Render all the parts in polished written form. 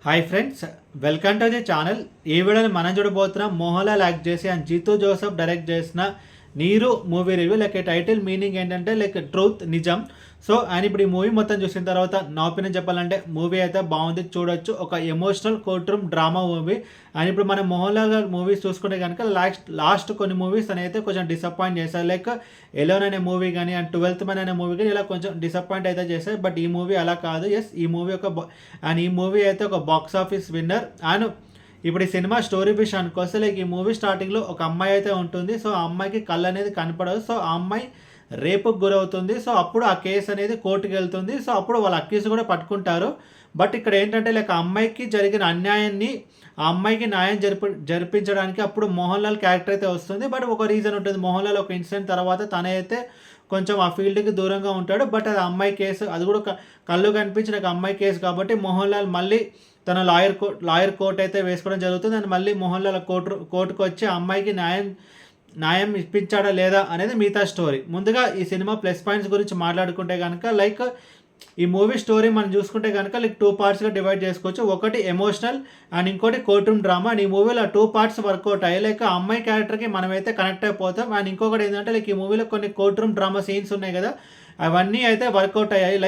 Hi friends, welcome to the channel. ఈ వీడియోని మనం చూడబోతున్నాం మోహన్లాల్ యాక్ట్ చేసి అండ్ జీతూ జోసెఫ్ డైరెక్ట్ చేసిన నీరు మూవీ రివ్యూ. టైటిల్ మీనింగ్ ఏంటంటే ట్రూత్, నిజం. సో ఆయన ఇప్పుడు ఈ మూవీ మొత్తం చూసిన తర్వాత నా ఒపీనియన్ చెప్పాలంటే మూవీ అయితే బాగుంది, చూడొచ్చు. ఒక emotional court room drama movie. And ఇప్పుడు మనం మోహన్లాల్ గారి మూవీస్ చూసుకుంటే కనుక లాస్ట్ కొన్ని మూవీస్ అయితే కొంచెం డిసప్పాయింట్ చేశారు. ఎలోన్ అనే మూవీ కానీ అండ్ 12th Man అనే మూవీ కానీ ఇలా కొంచెం డిసప్పాయింట్ అయితే చేశారు. బట్ ఈ మూవీ అలా కాదు. ఈ మూవీ అండ్ ఈ మూవీ అయితే ఒక బాక్స్ ఆఫీస్ విన్నర్. అండ్ ఇప్పుడు ఈ సినిమా స్టోరీ విషయానికి వస్తే ఈ మూవీ స్టార్టింగ్లో ఒక అమ్మాయి అయితే ఉంటుంది. సో ఆ అమ్మాయికి కళ్ళు అనేది కనపడదు. సో ఆ అమ్మాయి రేపుకు గురవుతుంది. సో అప్పుడు ఆ కేసు అనేది కోర్టుకి వెళ్తుంది. సో అప్పుడు వాళ్ళ అక్యూజ్ కూడా పట్టుకుంటారు. బట్ ఇక్కడ ఏంటంటే ఆ అమ్మాయికి జరిగిన అన్యాయాన్ని ఆ అమ్మాయికి న్యాయం జరిపించడానికి అప్పుడు మోహన్లాల్ క్యారెక్టర్ అయితే వస్తుంది. బట్ ఒక రీజన్ ఉంటుంది. మోహన్లాల్ ఒక ఇన్సిడెంట్ తర్వాత తనైతే కొంచెం ఆ ఫీల్డ్కి దూరంగా ఉంటాడు. బట్ అది అమ్మాయి కేసు, అది కూడా కళ్ళు కనిపించిన అమ్మాయి కేసు కాబట్టి మోహన్లాల్ మళ్ళీ తన లాయర్ కోర్ట్ అయితే వేసుకోవడం జరుగుతుంది. అండ్ మళ్ళీ మోహన్లాల్ కోర్టుకు వచ్చి ఆ అమ్మాయికి న్యాయం ఇప్పించాడా లేదా అనేది మిగతా స్టోరీ. ముందుగా ఈ సినిమా ప్లస్ పాయింట్స్ గురించి మాట్లాడుకుంటే కనుక ఈ మూవీ స్టోరీ మనం చూసుకుంటే కనుక 2 పార్ట్స్గా డివైడ్ చేసుకోవచ్చు. ఒకటి ఎమోషనల్ అండ్ ఇంకోటి కోర్ట్ రూమ్ డ్రామా. అండ్ ఈ మూవీలో 2 పార్ట్స్ వర్కౌట్ అయ్యి ఆ అమ్మాయి క్యారెక్టర్కి మనమైతే కనెక్ట్ అయిపోతాం. అండ్ ఇంకొకటి ఏంటంటే ఈ మూవీలో కొన్ని కోర్ట్ రూమ్ డ్రామా సీన్స్ ఉన్నాయి కదా, అవన్నీ అయితే వర్కౌట్ అయ్యాయి.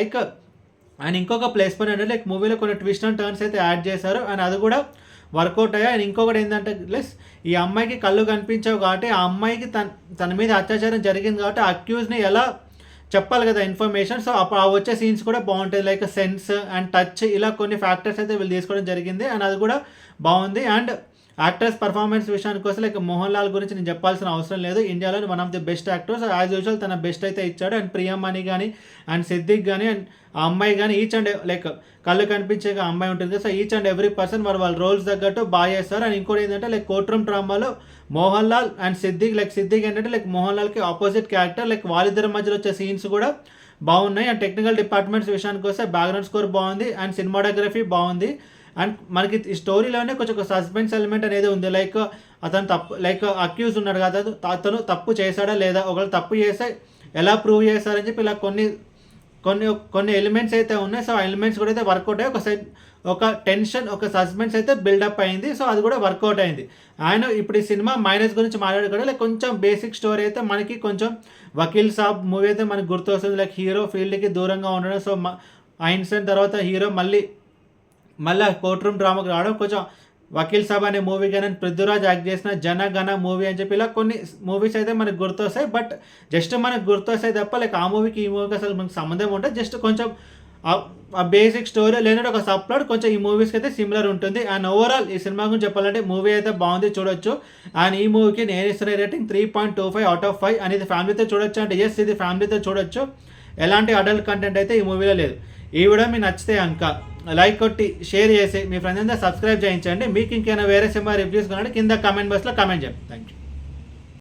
అండ్ ఇంకొక ప్లస్ పాయింట్ అంటే మూవీలో కొన్ని ట్విస్ట్ అండ్ టర్న్స్ అయితే యాడ్ చేశారు. అండ్ అది కూడా వర్కౌట్ అయ్యాయి. అండ్ ఇంకొకటి ఏంటంటే ఈ అమ్మాయికి కళ్ళు కనిపించావు కాబట్టి ఆ అమ్మాయికి తన మీద అత్యాచారం జరిగింది కాబట్టి ఆ అక్యూజ్ని ఎలా చెప్పాలి కదా ఇన్ఫర్మేషన్. సో అప్పుడు ఆ వచ్చే సీన్స్ కూడా బాగుంటుంది. సెన్స్ అండ్ టచ్ ఇలా కొన్ని ఫ్యాక్టర్స్ అయితే వీళ్ళు తీసుకోవడం జరిగింది. అండ్ అది కూడా బాగుంది. అండ్ యాక్టర్స్ పర్ఫార్మెన్స్ విషయానికి వస్తే మోహన్లాల్ గురించి నేను చెప్పాల్సిన అవసరం లేదు. ఇండియాలో one of the best actors. As usual తన బెస్ట్ అయితే ఇచ్చాడు. అండ్ ప్రియమణి కానీ అండ్ సిద్దిక్ కానీ అండ్ ఆ అమ్మాయి కానీ ఈచ్ అండ్ కళ్ళు కనిపించే అమ్మాయి ఉంటుంది. So each and every person వాళ్ళ రోల్స్ తగ్గట్టు బాగా చేస్తారు. అండ్ ఇంకోటి ఏంటంటే కోర్ట్ రూమ్ డ్రామాలో మోహన్లాల్ అండ్ సిద్దిక్ ఏంటంటే మోహన్లాల్కి ఆపోజిట్ క్యారెక్టర్. వాళ్ళిద్దరి మధ్యలో వచ్చే సీన్స్ కూడా బాగున్నాయి. అండ్ టెక్నికల్ డిపార్ట్మెంట్స్ విషయానికి వస్తే బ్యాక్గ్రౌండ్ స్కోర్ బాగుంది అండ్ సినిమాటోగ్రఫీ బాగుంది. అండ్ మనకి ఈ స్టోరీలోనే కొంచెం ఒక సస్పెన్స్ ఎలిమెంట్ అనేది ఉంది. అతను తప్పు అక్యూజ్ ఉన్నాడు కదా, అతను తప్పు చేశాడా లేదా, ఒకవేళ తప్పు చేస్తే ఎలా ప్రూవ్ చేస్తారని చెప్పి ఇలా కొన్ని ఎలిమెంట్స్ అయితే ఉన్నాయి. సో ఆ ఎలిమెంట్స్ కూడా అయితే వర్కౌట్ అయ్యి ఒక టెన్షన్, ఒక సస్పెన్స్ అయితే బిల్డప్ అయింది. సో అది కూడా వర్కౌట్ అయింది. ఆయన ఇప్పుడు ఈ సినిమా మైనస్ గురించి మాట్లాడుకోవడం కొంచెం బేసిక్ స్టోరీ అయితే మనకి కొంచెం వకీల్ సాబ్ మూవీ అయితే మనకి గుర్తొస్తుంది. హీరో ఫీల్డ్కి దూరంగా ఉండడం. సో ఆ ఇన్సిడెంట్ తర్వాత హీరో మళ్ళీ కోర్ట్ రూమ్ డ్రామాకి రావడం. కొంచెం వకీల్ సాబ్ అనే మూవీ కానీ పృథ్వీరాజ్ యాక్ట్ చేసిన జనగణ మూవీ అని చెప్పి ఇలా కొన్ని మూవీస్ అయితే మనకు గుర్తొస్తాయి. బట్ జస్ట్ మనకు గుర్తొస్తాయి తప్ప ఆ మూవీకి ఈ మూవీకి అసలు మనకు సంబంధం ఉంటుంది. జస్ట్ కొంచెం ఆ బేసిక్ స్టోరీ లేదంటే ఒక సబ్ ప్లాట్ కొంచెం ఈ మూవీస్కి అయితే సిమిలర్ ఉంటుంది. అండ్ ఓవరాల్ ఈ సినిమా గురించి చెప్పాలంటే మూవీ అయితే బాగుంది, చూడొచ్చు. అండ్ ఈ మూవీకి నేను ఇస్తున్న రేటింగ్ 3.25/5. అండ్ ఇది ఫ్యామిలీతో చూడొచ్చు అంటే ఇది ఫ్యామిలీతో చూడొచ్చు. ఎలాంటి అడల్ట్ కంటెంట్ అయితే ఈ మూవీలో లేదు. ఈ వీడియో మీకు నచ్చితే కనుక లైక్ కొట్టి షేర్ చేసి మీ ఫ్రెండ్స్ అంతా సబ్స్క్రైబ్ చేయించండి. మీకు ఇంకేమైనా వేరే సినిమా రివ్యూస్ కావాలంటే కింద కామెంట్ బాక్స్లో కామెంట్ చేయండి. Thank you.